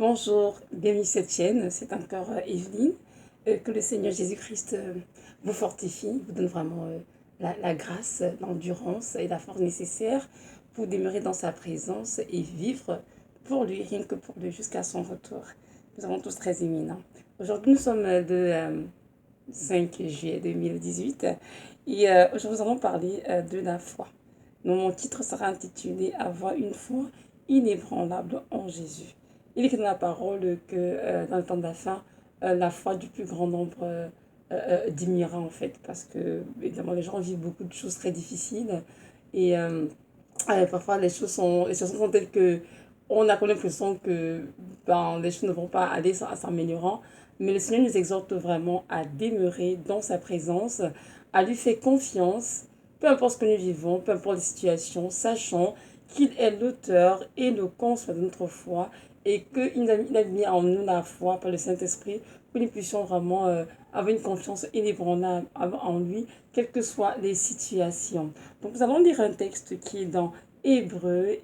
Bonjour, bienvenue sur cette chaîne, c'est encore Evelyne. Que le Seigneur Jésus-Christ vous fortifie, vous donne vraiment la grâce, l'endurance et la force nécessaire pour demeurer dans sa présence et vivre pour lui, rien que pour lui, jusqu'à son retour. Nous avons tous très éminents. Aujourd'hui, nous sommes le 5 juillet 2018 et aujourd'hui, nous allons parler de la foi. Donc, mon titre sera intitulé Avoir une foi inébranlable en Jésus. Il est écrit dans la parole que dans le temps de la foi du plus grand nombre diminuera en fait, parce que évidemment les gens vivent beaucoup de choses très difficiles et parfois les choses sont telles que on a comme l'impression que les choses ne vont pas aller en s'améliorant, mais le Seigneur nous exhorte vraiment à demeurer dans sa présence, à lui faire confiance, peu importe ce que nous vivons, peu importe les situations, sachant qu'il est l'auteur et le consulat de notre foi et qu'il a mis en nous la foi par le Saint-Esprit pour que nous puissions vraiment avoir une confiance inébranlable en lui, quelles que soient les situations. Donc nous allons lire un texte qui est dans Hébreu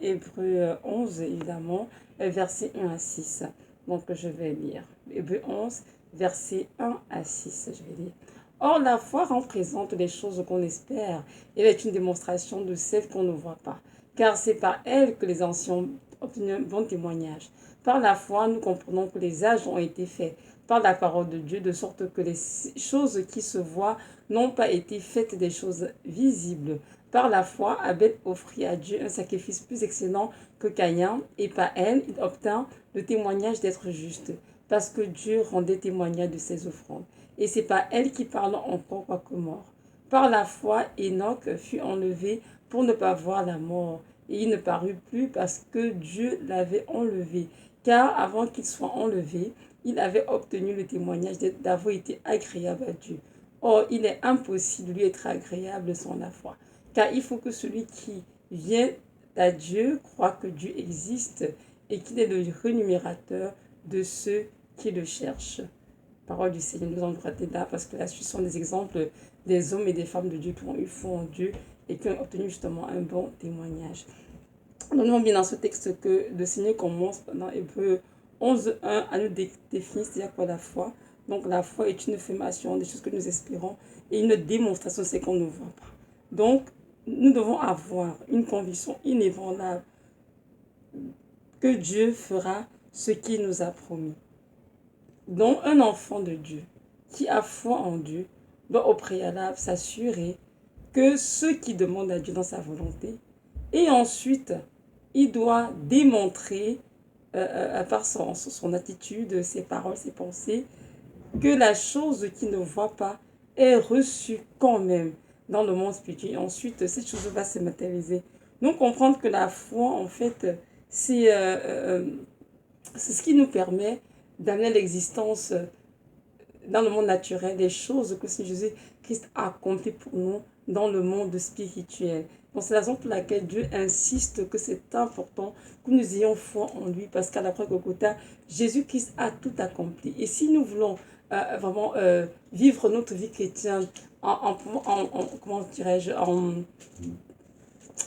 11 évidemment, versets 1 à 6. Donc je vais lire. Hébreu 11, versets 1 à 6, je vais lire. Or, la foi représente les choses qu'on espère. Elle est une démonstration de celles qu'on ne voit pas. Car c'est par elle que les anciens obtiennent un bon témoignage. Par la foi, nous comprenons que les âges ont été faits par la parole de Dieu, de sorte que les choses qui se voient n'ont pas été faites des choses visibles. Par la foi, Abel offrit à Dieu un sacrifice plus excellent que Caïn, et par elle, il obtint le témoignage d'être juste, parce que Dieu rendait témoignage de ses offrandes. Et c'est par elle qui parle encore quoique mort. Par la foi, Enoch fut enlevé pour ne pas voir la mort, et il ne parut plus parce que Dieu l'avait enlevé. Car avant qu'il soit enlevé, il avait obtenu le témoignage d'avoir été agréable à Dieu. Or, il est impossible de lui être agréable sans la foi. Car il faut que celui qui vient à Dieu croit que Dieu existe et qu'il est le rémunérateur de ceux qui le cherchent. Parole du Seigneur, nous allons rater là parce que là, ce sont des exemples des hommes et des femmes de Dieu qui ont eu foi en Dieu et qui ont obtenu justement un bon témoignage. Nous voyons bien dans ce texte que le Seigneur commence dans Hébreu 11.1 à nous définir c'est-à-dire quoi la foi. Donc la foi est une affirmation des choses que nous espérons et une démonstration de ce qu'on ne voit pas. Donc nous devons avoir une conviction inébranlable que Dieu fera ce qu'il nous a promis. Donc un enfant de Dieu qui a foi en Dieu doit au préalable s'assurer que ce qu'il demande à Dieu dans sa volonté, et ensuite il doit démontrer par son attitude, ses paroles, ses pensées, que la chose qu'il ne voit pas est reçue quand même dans le monde spirituel. Et ensuite, cette chose va se matérialiser. Donc, comprendre que la foi, en fait, c'est ce qui nous permet d'amener l'existence dans le monde naturel des choses que Jésus-Christ a accomplies pour nous dans le monde spirituel. Donc c'est la raison pour laquelle Dieu insiste que c'est important que nous ayons foi en lui, parce qu'à la croix de Golgotha, Jésus-Christ a tout accompli. Et si nous voulons vraiment vivre notre vie chrétienne comment dirais-je, en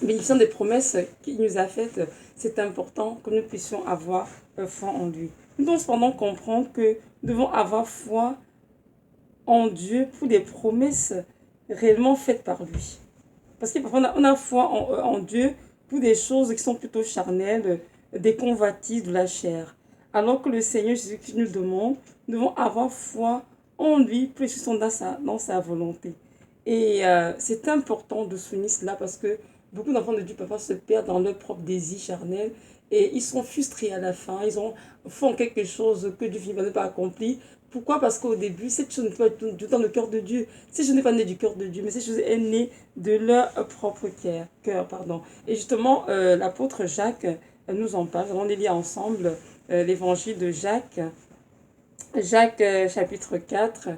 bénéficiant des promesses qu'il nous a faites, c'est important que nous puissions avoir foi en lui. Nous devons cependant comprendre que nous devons avoir foi en Dieu pour des promesses réellement faites par lui. Parce que parfois on a foi en Dieu pour des choses qui sont plutôt charnelles, des convoitises de la chair. Alors que le Seigneur Jésus-Christ nous demande, nous devons avoir foi en lui pour les choses qui sont dans sa volonté. Et c'est important de souligner cela parce que beaucoup d'enfants de Dieu parfois se perdent dans leur propre désir charnel et ils sont frustrés à la fin. Ils font quelque chose que Dieu n'a pas accompli. Pourquoi? Parce qu'au début, cette chose n'est pas tout dans le cœur de Dieu. Cette chose n'est pas née du cœur de Dieu, mais cette chose est née de leur propre cœur. Et justement, l'apôtre Jacques nous en parle. On lire ensemble l'évangile de Jacques. Jacques chapitre 4,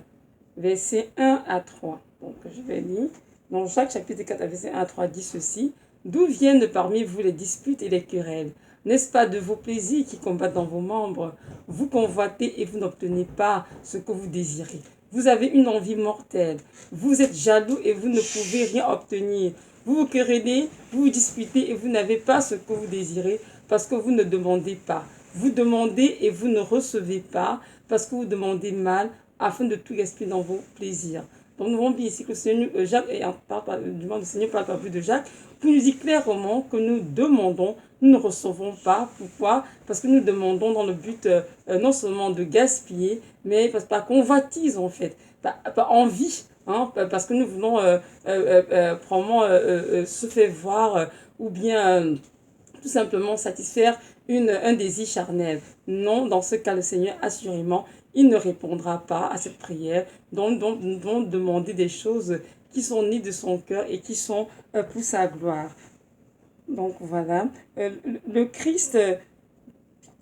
versets 1 à 3. Donc je vais lire. Donc Jacques chapitre 4, versets 1 à 3 dit ceci. D'où viennent parmi vous les disputes et les querelles? N'est-ce pas de vos plaisirs qui combattent dans vos membres? Vous convoitez et vous n'obtenez pas ce que vous désirez. Vous avez une envie mortelle. Vous êtes jaloux et vous ne pouvez rien obtenir. Vous vous querellez, vous vous disputez et vous n'avez pas ce que vous désirez parce que vous ne demandez pas. Vous demandez et vous ne recevez pas parce que vous demandez mal afin de tout gaspiller dans vos plaisirs. Donc nous voyons bien ici que le Seigneur, Jacques, et du moins le Seigneur parle par plus de Jacques, pour nous dit clairement que nous demandons, nous ne recevons pas. Pourquoi? Parce que nous demandons dans le but non seulement de gaspiller, mais par convoitise en fait, par envie. Hein, parce que nous voulons probablement se faire voir ou bien tout simplement satisfaire un désir charnel. Non, dans ce cas, le Seigneur, assurément, il ne répondra pas à cette prière, donc demander des choses qui sont nées de son cœur et qui sont pour sa gloire. Donc voilà, le Christ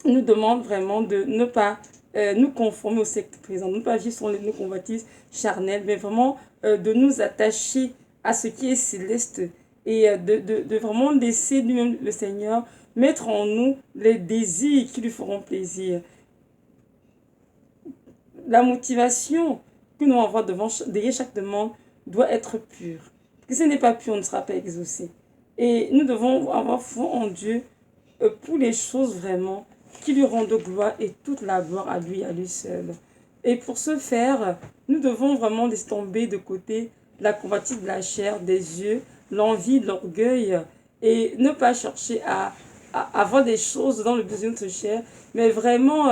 nous demande vraiment de ne pas nous conformer au secte présent, de ne pas vivre sur nos convoitises charnelles, mais vraiment de nous attacher à ce qui est céleste et de vraiment laisser nous-mêmes le Seigneur mettre en nous les désirs qui lui feront plaisir. La motivation que nous avons derrière chaque demande doit être pure. Si ce n'est pas pur, on ne sera pas exaucé. Et nous devons avoir foi en Dieu pour les choses vraiment qui lui rendent gloire et toute la gloire à lui seul. Et pour ce faire, nous devons vraiment laisser tomber de côté la convoitise de la chair, des yeux, l'envie, l'orgueil, et ne pas chercher à avoir des choses dans le besoin de notre chair, mais vraiment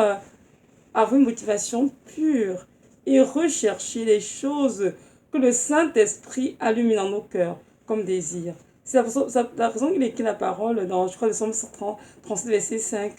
avoir une motivation pure et rechercher les choses que le Saint-Esprit allume dans nos cœurs comme désir. C'est la raison qu'il écrit la parole dans, je crois, le Psaume 37, verset 5.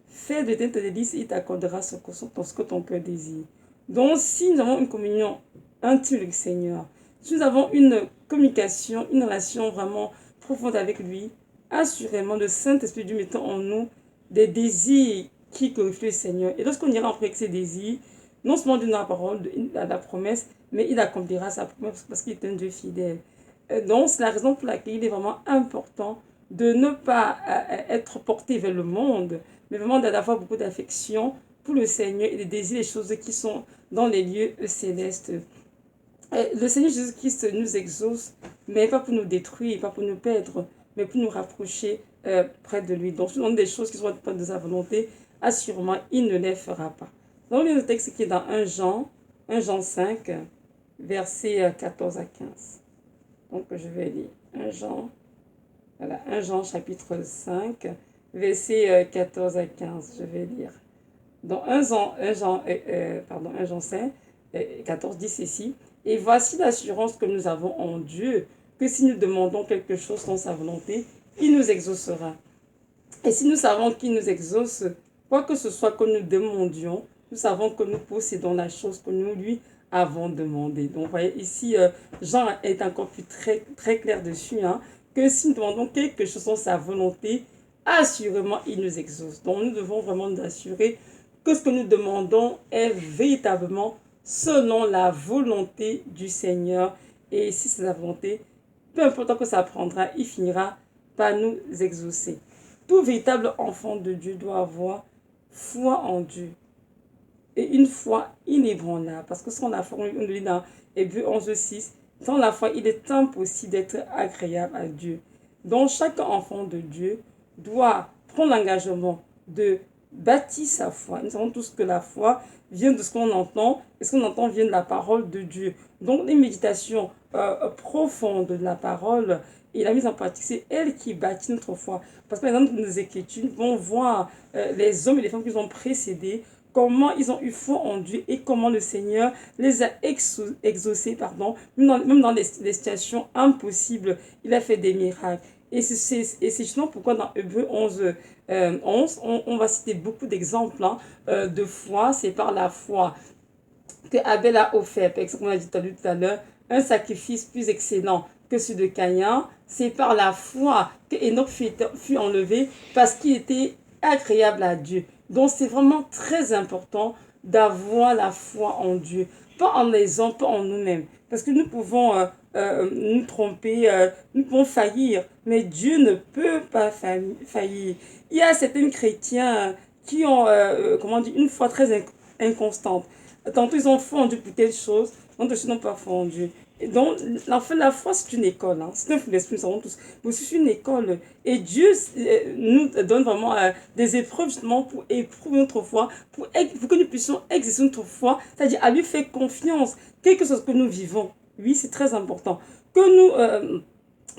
Fais de tes délices, il t'accordera ce que ton cœur désire. Donc, si nous avons une communion intime avec le Seigneur, si nous avons une communication, une relation vraiment profonde avec lui, assurément, le Saint-Esprit Dieu mettant en nous des désirs qui glorifient le Seigneur. Et lorsqu'on ira en avec ces désirs, non seulement donner la parole, la promesse, mais il accomplira sa promesse parce qu'il est un Dieu fidèle. Donc, c'est la raison pour laquelle il est vraiment important de ne pas être porté vers le monde, mais vraiment d'avoir beaucoup d'affection pour le Seigneur et de désirer les choses qui sont dans les lieux célestes. Le Seigneur Jésus-Christ nous exauce, mais pas pour nous détruire, pas pour nous perdre, mais pour nous rapprocher près de lui. Donc, si on a des choses qui sont pas de sa volonté, assurément, il ne les fera pas. Donc, le texte qui est dans 1 Jean 5, versets 14 à 15. Donc, je vais lire 1 Jean, voilà, 1 Jean chapitre 5, versets 14 à 15. Je vais lire. Dans 1 Jean 5, 14 dit ceci. Et voici l'assurance que nous avons en Dieu, que si nous demandons quelque chose dans sa volonté, il nous exaucera. Et si nous savons qu'il nous exauce, quoi que ce soit que nous demandions, nous savons que nous possédons la chose que nous lui avons demandé. Donc, vous voyez, ici, Jean est encore plus très clair dessus, hein, que si nous demandons quelque chose dans sa volonté, assurément, il nous exauce. Donc, nous devons vraiment nous assurer que ce que nous demandons est véritablement selon la volonté du Seigneur. Et si c'est la volonté, peu importe que ça prendra, il finira par nous exaucer. Tout véritable enfant de Dieu doit avoir foi en Dieu. Et une foi inébranlable. Parce que sans la foi, on le lit dans Hébreux 11:6, sans la foi, il est impossible d'être agréable à Dieu. Donc chaque enfant de Dieu doit prendre l'engagement de bâtir sa foi. Nous savons tous que la foi vient de ce qu'on entend, et ce qu'on entend vient de la parole de Dieu. Donc les méditations profondes de la parole et la mise en pratique, c'est elle qui bâtit notre foi. Parce que par exemple, dans nos Écritures, on voit les hommes et les femmes qui nous ont précédés, comment ils ont eu foi en Dieu et comment le Seigneur les a exaucés, même dans les situations impossibles, il a fait des miracles. Et c'est justement pourquoi dans Hébreux 11, on va citer beaucoup d'exemples de foi. C'est par la foi que Abel a offert, par exemple, on a dit tout à l'heure, un sacrifice plus excellent que celui de Caïn. C'est par la foi que Enoch fut enlevé parce qu'il était agréable à Dieu. Donc c'est vraiment très important d'avoir la foi en Dieu, pas en les hommes, pas en nous-mêmes. Parce que nous pouvons nous tromper, nous pouvons faillir, mais Dieu ne peut pas faillir. Il y a certains chrétiens qui ont une foi très inconstante. Tantôt ils ont foi en Dieu pour telle chose, tantôt ils n'ont pas foi en Dieu. Et donc, en fait, la foi, c'est une école. Hein. C'est un fruit de l'esprit, nous savons tous. Mais c'est une école. Et Dieu nous donne vraiment des épreuves, justement, pour éprouver notre foi, pour que nous puissions exercer notre foi, c'est-à-dire à lui faire confiance, quelque chose que nous vivons. Oui, c'est très important. Que nous,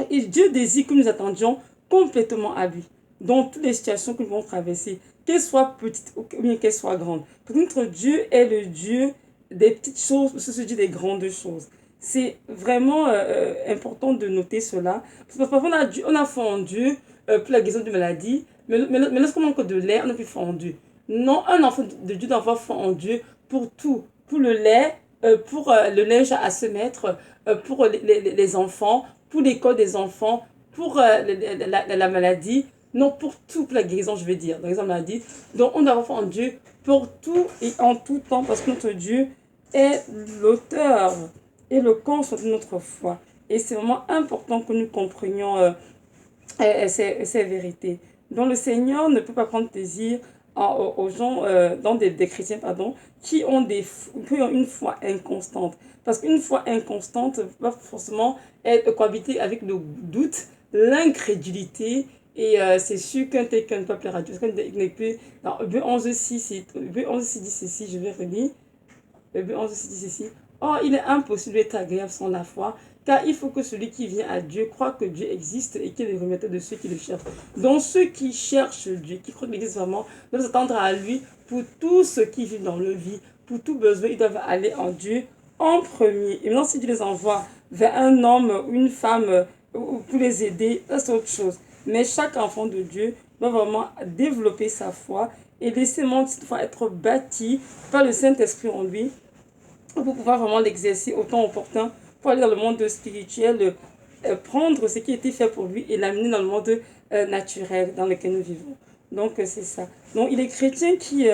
et Dieu désire que nous attendions complètement à lui, dans toutes les situations que nous vont traverser, qu'elles soient petites ou bien qu'elles soient grandes. Parce que notre Dieu est le Dieu des petites choses, c'est le Dieu des grandes choses. C'est vraiment important de noter cela. Parce que parfois, on a foi en Dieu pour la guérison de maladie, mais lorsqu'on manque de lait, on n'a plus foi en Dieu. Non, un enfant de Dieu doit avoir foi en Dieu pour tout. Pour le lait, pour le linge à se mettre, pour les enfants, pour l'école des enfants, pour la maladie, non, pour toute la guérison, je vais dire, dans les maladies. Donc, on doit avoir foi en Dieu pour tout et en tout temps, parce que notre Dieu est l'auteur et le concept de notre foi. Et c'est vraiment important que nous comprenions ces vérités. Donc, le Seigneur ne peut pas prendre plaisir aux gens, dans des chrétiens, pardon, qui ont une foi inconstante. Parce qu'une foi inconstante va forcément cohabiter avec le doute, l'incrédulité, et c'est sûr qu'un tel ne peut pas plaire à Dieu. Parce qu'un n'est plus. Dans Hébreux 11:6, Hébreux 11:6 dit ceci, je vais relire. Hébreux 11:6 dit ceci. Or, il est impossible d'être agréable sans la foi, car il faut que celui qui vient à Dieu croit que Dieu existe et qu'il est le remetteur de ceux qui le cherchent. Donc ceux qui cherchent Dieu, qui croient qu'il existe vraiment, doivent s'attendre à lui pour tout ce qui vit dans leur vie, pour tout besoin, ils doivent aller en Dieu en premier. Et maintenant, si Dieu les envoie vers un homme ou une femme pour les aider, c'est autre chose. Mais chaque enfant de Dieu doit vraiment développer sa foi et laisser cette foi être bâtie par le Saint-Esprit en lui, pour pouvoir vraiment l'exercer au temps opportun, pour aller dans le monde spirituel, prendre ce qui a été fait pour lui et l'amener dans le monde naturel dans lequel nous vivons. Donc, c'est ça. Donc, les chrétiens qui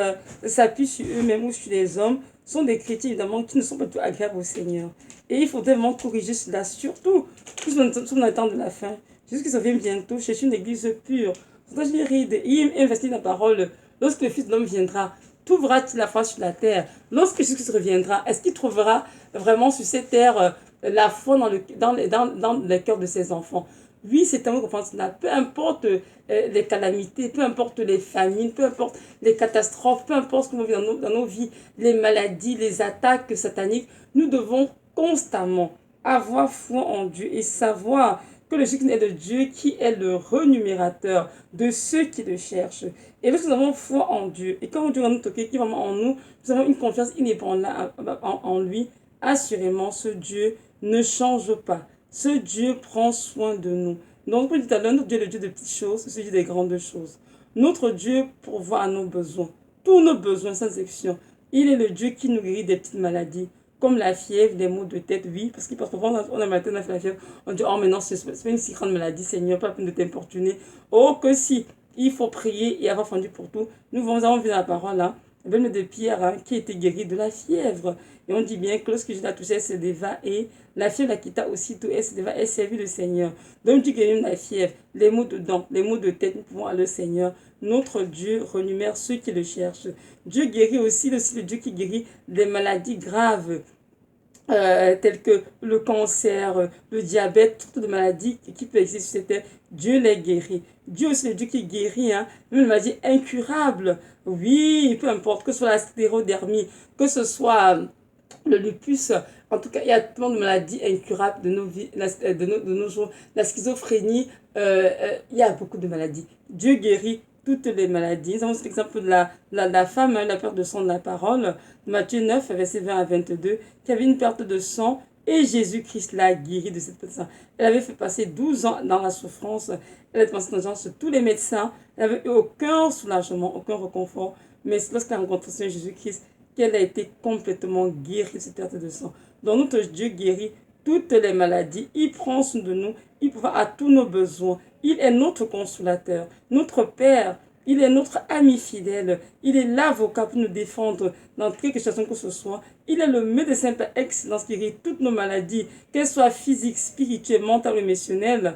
s'appuient sur eux-mêmes ou sur les hommes sont des chrétiens, évidemment, qui ne sont pas tout agréables au Seigneur. Et il faudrait vraiment corriger cela, surtout, plus dans le temps de la fin. Jésus qui revient bientôt, chercher une église pure. Faudrait que je ride et investir dans la parole. Lorsque le Fils de l'homme viendra, trouvera-t-il la foi sur la terre? Lorsque Jésus reviendra, est-ce qu'il trouvera vraiment sur cette terre la foi dans le cœur de ses enfants? Oui, c'est un comprendre cela. Peu importe les calamités, peu importe les famines, peu importe les catastrophes, peu importe ce que nous vivons dans nos vies, les maladies, les attaques sataniques, nous devons constamment avoir foi en Dieu et savoir que le Jésus est de Dieu qui est le renumérateur de ceux qui le cherchent. Et lorsque nous avons foi en Dieu, et quand Dieu va nous toquer, qui est vraiment en nous, nous avons une confiance inébranlable en lui, assurément, ce Dieu ne change pas. Ce Dieu prend soin de nous. Donc, comme je disais tout à l'heure, notre Dieu est le Dieu des petites choses, c'est celui des grandes choses. Notre Dieu pourvoit à nos besoins, tous nos besoins sans exception. Il est le Dieu qui nous guérit des petites maladies, comme la fièvre, les maux de tête, oui, parce que parfois on a matin, on a fait la fièvre, on dit, oh mais non, c'est pas une si grande maladie, Seigneur, pas la peine de t'importuner. Oh que si, il faut prier et avoir fondu pour tout. Nous avons vu la parole là, même de Pierre hein, qui était guéri de la fièvre. Et on dit bien que lorsque Jésus la touchait, elle se déva et la fièvre la quitta aussitôt, elle se déva, elle servit le Seigneur. Donc Dieu guérit la fièvre, les maux de dents, les maux de tête, nous pouvons aller au Seigneur. Notre Dieu renumère ceux qui le cherchent. Dieu guérit aussi le Dieu qui guérit des maladies graves. Telles que le cancer, le diabète, toutes les maladies qui peuvent exister sur cette terre, Dieu les guérit. Dieu aussi le Dieu qui guérit, hein, même une maladie incurable. Oui, peu importe, que ce soit la sclérodermie, que ce soit le lupus, en tout cas, il y a tellement de maladies incurables de nos vies, de nos jours. La schizophrénie, il y a beaucoup de maladies. Dieu guérit toutes les maladies. Nous avons l'exemple de la femme, hein, la perte de sang de la parole, Matthieu 9, verset 20 à 22, qui avait une perte de sang et Jésus-Christ l'a guérie de cette perte de sang. Elle avait fait passer 12 ans dans la souffrance, elle était passée dans tous les médecins, elle n'avait eu aucun soulagement, aucun réconfort, mais lorsqu'elle a rencontré Jésus-Christ, qu'elle a été complètement guérie de cette perte de sang. Donc notre Dieu guérit toutes les maladies, il prend soin de nous, il pourvoit à tous nos besoins, il est notre consolateur, notre Père, il est notre ami fidèle, il est l'avocat pour nous défendre dans quelque situation que ce soit, il est le médecin par excellence qui guérit toutes nos maladies, qu'elles soient physiques, spirituelles, mentales ou émotionnelles.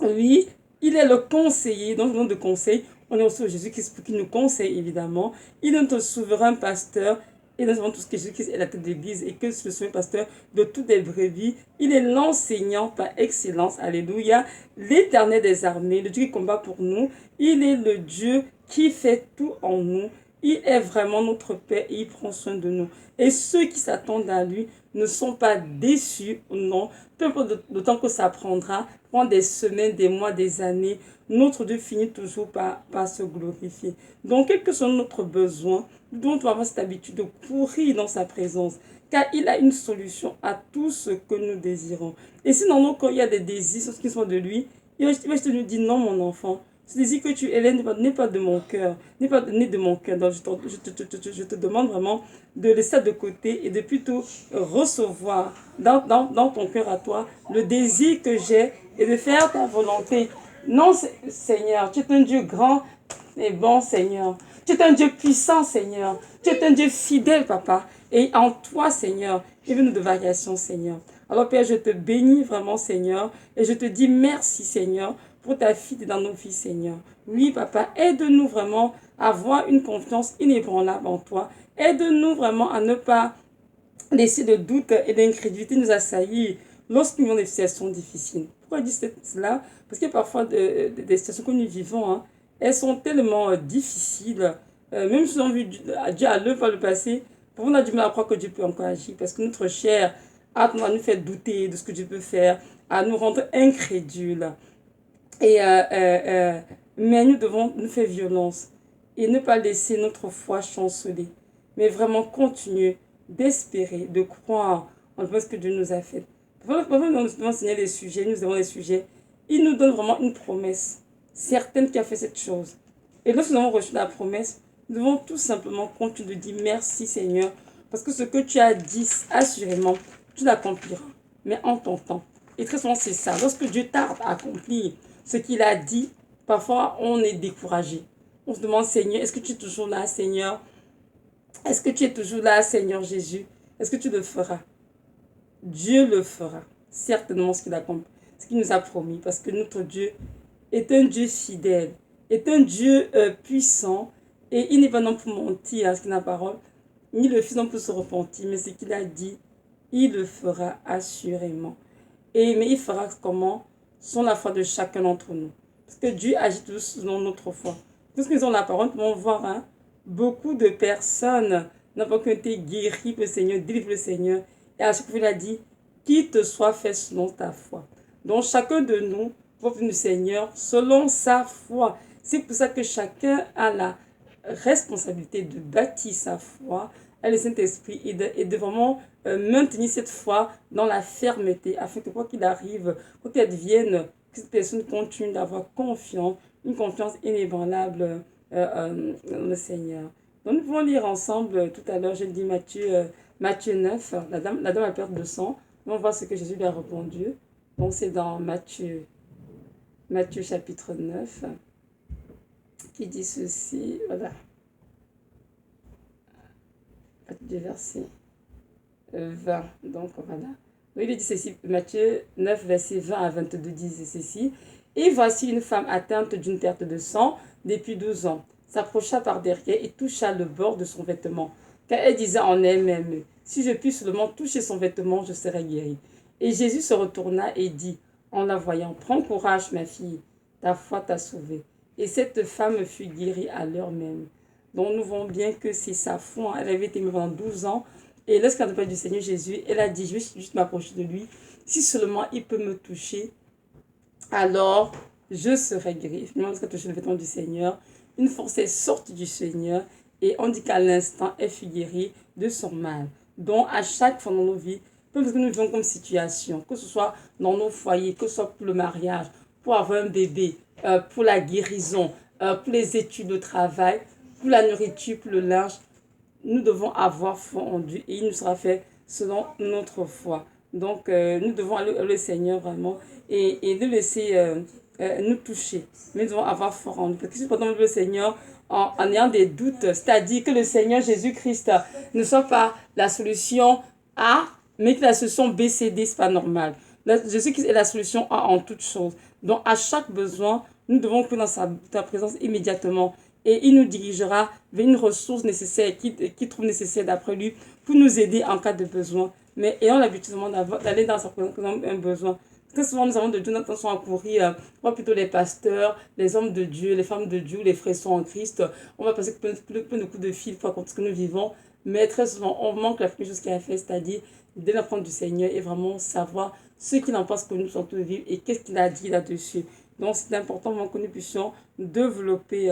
Oui, il est le conseiller, donc le nom de conseil, on est aussi au Jésus-Christ qui nous conseille évidemment, il est notre souverain pasteur, Et nous savons tous que Jésus-Christ est la tête de l'Église et que le Seigneur pasteur de toutes les brebis. Il est l'enseignant par excellence. Alléluia. L'Éternel des armées, le Dieu qui combat pour nous. Il est le Dieu qui fait tout en nous. Il est vraiment notre Père et il prend soin de nous. Et ceux qui s'attendent à lui ne sont pas déçus, non. Peu importe le temps que ça prendra, pendant des semaines, des mois, des années, notre Dieu finit toujours par se glorifier. Donc, quel que soit notre besoin, nous devons avoir cette habitude de courir dans sa présence, car il a une solution à tout ce que nous désirons. Et si dans nos corps, il y a des désirs qui sont de lui, il va juste nous dire, non, mon enfant, ce désir que tu élèves n'est pas de mon cœur, n'est pas né de mon cœur. Donc, je te demande vraiment de laisser ça de côté et de plutôt recevoir dans ton cœur à toi le désir que j'ai et de faire ta volonté. Non, Seigneur, tu es un Dieu grand et bon, Seigneur. Tu es un Dieu puissant, Seigneur. Tu es un Dieu fidèle, Papa. Et en toi, Seigneur, il y a une de variation, Seigneur. Alors, Père, je te bénis vraiment, Seigneur, et je te dis merci, Seigneur, pour ta fille dans nos vies, Seigneur. Oui, Papa, aide-nous vraiment à avoir une confiance inébranlable en toi. Aide-nous vraiment à ne pas laisser de doute et d'incrédulité nous assaillir lorsqu'il y a des situations difficiles. Pourquoi je dis cela? Parce que parfois, des situations que nous vivons, hein, elles sont tellement difficiles. Même si nous avons vu Dieu à l'œuvre par le passé, parfois on a du mal à croire que Dieu peut encore agir. Parce que notre chair a tendance à nous faire douter de ce que Dieu peut faire, à nous rendre incrédules. Mais nous devons nous faire violence et ne pas laisser notre foi chanceler, mais vraiment continuer d'espérer, de croire en ce que Dieu nous a fait. Parfois, nous devons enseigner les sujets, nous avons des sujets. Il nous donne vraiment une promesse certaine qui a fait cette chose. Et lorsque nous avons reçu la promesse, nous devons tout simplement continuer de dire merci Seigneur, parce que ce que tu as dit, assurément, tu l'accompliras, mais en ton temps. Et très souvent, c'est ça. Lorsque Dieu tarde à accomplir ce qu'il a dit, parfois, on est découragé. On se demande, Seigneur, est-ce que tu es toujours là, Seigneur? Est-ce que tu es toujours là, Seigneur Jésus? Est-ce que tu le feras? Dieu le fera. Certainement ce qu'il nous a promis. Parce que notre Dieu est un Dieu fidèle, est un Dieu puissant. Et il n'est pas non pour mentir à ce qu'il a parole, ni le Fils non pour se repentir. Mais ce qu'il a dit, il le fera assurément. Mais il fera comment? Selon la foi de chacun d'entre nous. Parce que Dieu agit toujours selon notre foi. Parce que nous avons la parole, nous pouvons voir beaucoup de personnes n'ont pas été guéries par le Seigneur, délivrent le Seigneur. Et à chaque fois, il a dit, qu'il te soit fait selon ta foi. Donc chacun de nous va venir le Seigneur selon sa foi. C'est pour ça que chacun a la responsabilité de bâtir sa foi à le Saint-Esprit et de vraiment maintenir cette foi dans la fermeté, afin que quoi qu'il arrive, quoi qu'il advienne, que cette personne continue d'avoir confiance, une confiance inébranlable dans le Seigneur. Donc nous pouvons lire ensemble tout à l'heure, j'ai dit Matthieu 9, la dame a perte de sang. On voit ce que Jésus lui a répondu. Donc c'est dans Matthieu chapitre 9 qui dit ceci, voilà, du verset 20, donc voilà. Donc, il dit ceci, Matthieu 9, verset 20 à 22 dit ceci. Et voici une femme atteinte d'une perte de sang depuis 12 ans, s'approcha par derrière et toucha le bord de son vêtement, car elle disait en elle-même, si je puis seulement toucher son vêtement, je serai guérie. Et Jésus se retourna et dit, en la voyant, prends courage, ma fille, ta foi t'a sauvée. Et cette femme fut guérie à l'heure même. Donc nous voyons bien que c'est sa foi. Elle avait été aimée pendant 12 ans. Et lorsqu'elle a parlé du Seigneur Jésus, elle a dit, je vais juste m'approcher de lui. Si seulement il peut me toucher, alors je serai guérie. Finalement, lorsqu'elle a touché le vêtement du Seigneur, une force est sortie du Seigneur. Et on dit qu'à l'instant, elle fut guérie de son mal. Donc à chaque fois dans nos vies, peu importe ce que nous vivons comme situation, que ce soit dans nos foyers, que ce soit pour le mariage, pour avoir un bébé, pour la guérison, pour les études, le travail, pour la nourriture, pour le linge, nous devons avoir foi en Dieu et il nous sera fait selon notre foi. Donc, nous devons aller au Seigneur vraiment et le laisser nous toucher. Mais nous devons avoir foi en Dieu. Parce que si pendant le Seigneur, en ayant des doutes, c'est-à-dire que le Seigneur Jésus-Christ ne soit pas la solution A, mais que la solution B, C, D, ce n'est pas normal. Jésus-Christ est la solution A en toutes choses. Donc, à chaque besoin, nous devons courir dans ta présence immédiatement. et il nous dirigera vers une ressource nécessaire qu'il trouve nécessaire d'après lui pour nous aider en cas de besoin. Mais ayons l'habitude d'aller dans sa présence quand on a un besoin. Très souvent, nous avons de Dieu notre attention à courir, voir plutôt les pasteurs, les hommes de Dieu, les femmes de Dieu, les frères sont en Christ. On va passer plein de coups de fil pour raconter ce que nous vivons. Mais très souvent, on manque la première chose qu'il a fait, c'est-à-dire de l'apprendre du Seigneur et vraiment savoir ce qu'il en pense que nous sommes tous vivre et qu'est-ce qu'il a dit là-dessus. Donc, c'est important vraiment que nous puissions développer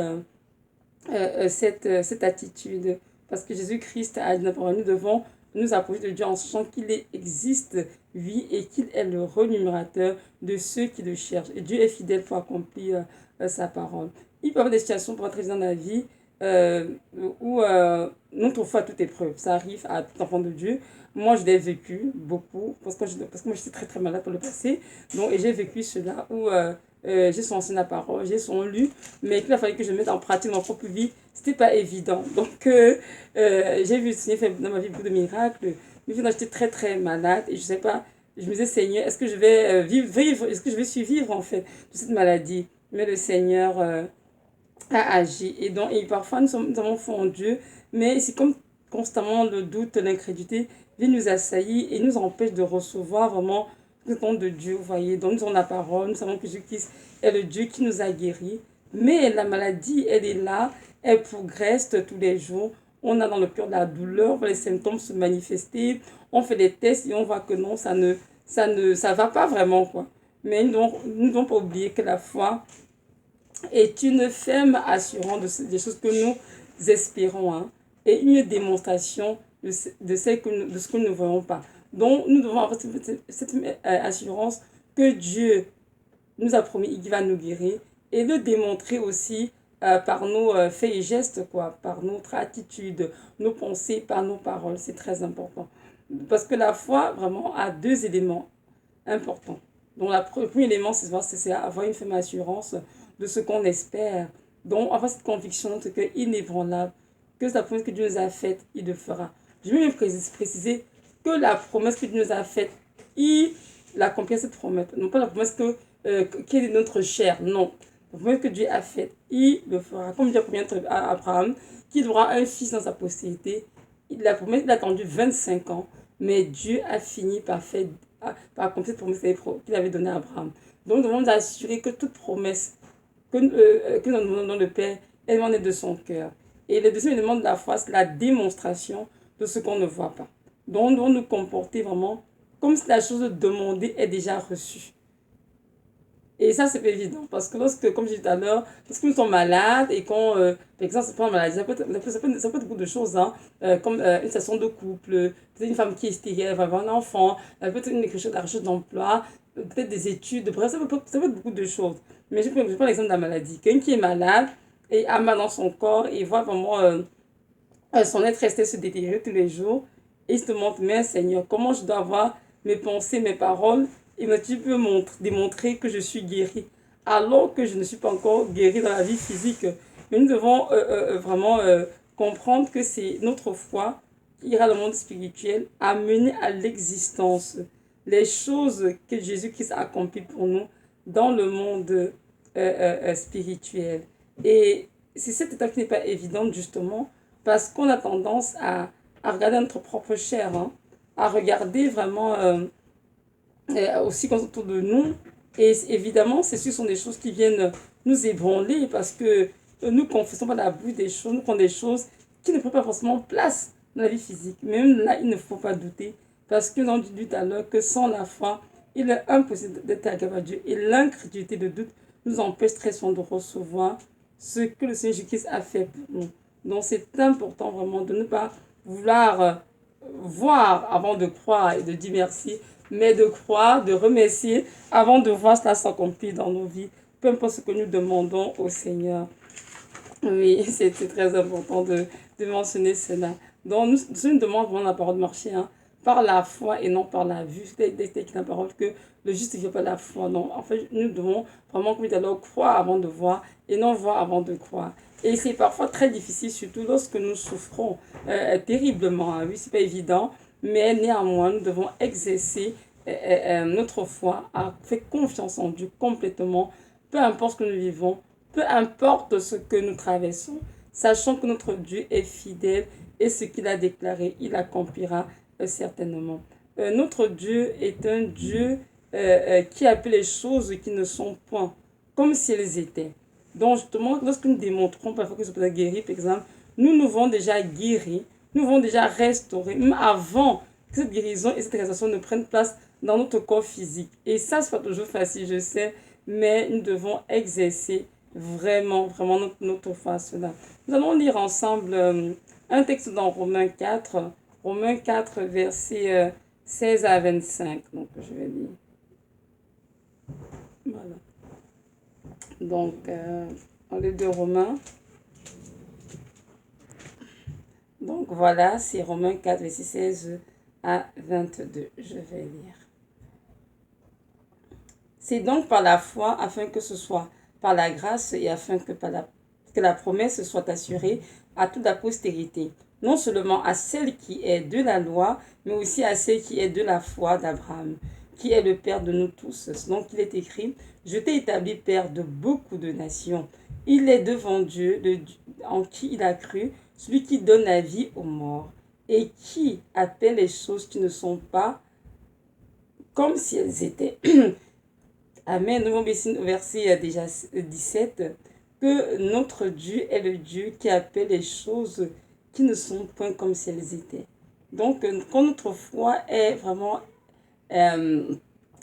cette attitude. Parce que Jésus-Christ a dit, nous devons nous approcher de Dieu en sachant qu'il existe, vie, et qu'il est le renumérateur de ceux qui le cherchent. Et Dieu est fidèle pour accomplir sa parole. Il peut y avoir des situations pour entrer dans la vie euh, où nous trouvons à toute épreuve. Ça arrive à tout enfant de Dieu. Moi, je l'ai vécu beaucoup parce que moi, j'étais très très malade pour le passé. Donc, et j'ai vécu cela où j'ai senti la parole, j'ai son lu, mais qu'il a fallu que je mette en pratique dans ma propre vie. C'était pas évident. Donc, j'ai vu le Seigneur faire dans ma vie beaucoup de miracles. Mais finalement, j'étais très très malade et je sais pas. Je me disais, Seigneur, est-ce que je vais vivre, est-ce que je vais survivre en fait de cette maladie? Mais le Seigneur a agi. Et donc, et parfois, nous avons foi en Dieu, mais c'est comme constamment le doute, l'incrédulité vient nous assaillir et nous empêche de recevoir vraiment le don de Dieu, vous voyez. Donc, nous avons la parole, nous savons que Jésus-Christ est le Dieu qui nous a guéris. Mais la maladie, elle est là, elle progresse tous les jours. On a dans le cœur de la douleur, on voit les symptômes se manifester, on fait des tests et on voit que non, ça va pas vraiment, quoi. Mais nous ne devons pas oublier que la foi est une ferme assurance des choses que nous espérons, hein, et une démonstration de ce que nous ne voyons pas. Donc, nous devons avoir cette assurance que Dieu nous a promis qu'il va nous guérir et le démontrer aussi par nos faits et gestes, quoi, par notre attitude, nos pensées, par nos paroles. C'est très important. Parce que la foi, vraiment, a deux éléments importants. Donc, le premier élément, c'est avoir une ferme assurance de ce qu'on espère. Donc, avoir cette conviction qu'il est inébranlable, que la promesse que Dieu nous a faite, il le fera. Je vais même préciser que la promesse que Dieu nous a faite, il accomplit cette promesse. Non pas la promesse qui est de notre chair, non. La promesse que Dieu a faite, il le fera. Comme Dieu a promis à Abraham qu'il aura un fils dans sa postérité, la promesse, il a attendu 25 ans, mais Dieu a fini par accomplir cette promesse qu'il avait donnée à Abraham. Donc, nous devons nous assurer que toute promesse que nous demandons le Père, elle en est de son cœur. Et le deuxième élément de la foi, c'est la démonstration de ce qu'on ne voit pas. Donc, nous devons nous comporter vraiment comme si la chose demandée est déjà reçue. Et ça, c'est pas évident. Parce que lorsque, comme je disais tout à l'heure, lorsque nous sommes malades et qu'on, par exemple, c'est pas une maladie, ça peut être beaucoup de choses, hein, comme une situation de couple, peut-être une femme qui est stérile, elle va avoir un enfant, peut-être une recherche d'emploi, peut-être des études, bref, ça peut être beaucoup de choses. Mais je prends l'exemple de la maladie. Quelqu'un qui est malade et a mal dans son corps et voit vraiment son être resté se détériorer tous les jours, et il se demande, mais Seigneur, comment je dois avoir mes pensées, mes paroles, et mais tu peux démontrer que je suis guéri, alors que je ne suis pas encore guéri dans la vie physique. Mais nous devons vraiment comprendre que c'est notre foi qui ira dans le monde spirituel, amener à l'existence les choses que Jésus-Christ a accomplies pour nous dans le monde spirituel. Et c'est cette étape qui n'est pas évidente, justement, parce qu'on a tendance à regarder notre propre chair, hein, à regarder vraiment aussi autour de nous. Et évidemment, c'est sûr, ce sont des choses qui viennent nous ébranler parce que nous confessons pas la bouche des choses, nous prenons des choses qui ne prennent pas forcément place dans la vie physique. Même là, il ne faut pas douter parce que nous avons dit tout à l'heure que sans la foi, il est impossible d'être agréable à Dieu. Et l'incrédulité de doute nous empêche très souvent de recevoir ce que le Seigneur Jésus-Christ a fait pour nous. Donc c'est important vraiment de ne pas vouloir voir avant de croire et de dire merci, mais de croire, de remercier avant de voir cela s'accomplir dans nos vies, peu importe ce que nous demandons au Seigneur. Oui, c'est très important de mentionner cela. Donc, nous demandons vraiment la parole de marcher, hein, par la foi et non par la vue. C'est la parole que le juste ne fait pas la foi. Non, en fait, nous devons vraiment, comme alors, croire avant de voir et non voir avant de croire. Et c'est parfois très difficile, surtout lorsque nous souffrons terriblement. Hein. Oui, c'est pas évident, mais néanmoins, nous devons exercer notre foi, à faire confiance en Dieu complètement, peu importe ce que nous vivons, peu peu importe ce que nous traversons, sachant que notre Dieu est fidèle et ce qu'il a déclaré, il accomplira certainement. Notre Dieu est un Dieu qui appelle les choses qui ne sont point, comme si elles étaient. Donc justement, lorsque nous démontrons parfois que ce peut être guéri, par exemple, nous nous vont déjà guérir, nous vont déjà restaurer, même avant que cette guérison et cette restauration ne prennent place dans notre corps physique. Et ça, c'est pas toujours facile, je sais, mais nous devons exercer vraiment notre foi à cela. Nous allons lire ensemble un texte dans Romains 4 versets 16 à 25. Donc, je vais lire. Voilà. Donc, on lit de Romains. Donc, voilà, c'est Romains 4, verset 16 à 22. Je vais lire. C'est donc par la foi, afin que ce soit par la grâce et afin que la promesse soit assurée à toute la postérité, non seulement à celle qui est de la loi, mais aussi à celle qui est de la foi d'Abraham, qui est le Père de nous tous. Donc il est écrit, je t'ai établi Père de beaucoup de nations. Il est devant Dieu, en qui il a cru, celui qui donne la vie aux morts, et qui appelle les choses qui ne sont pas comme si elles étaient. Amen. Nous allons au verset déjà 17, que notre Dieu est le Dieu qui appelle les choses qui ne sont point comme si elles étaient. Donc, quand notre foi est vraiment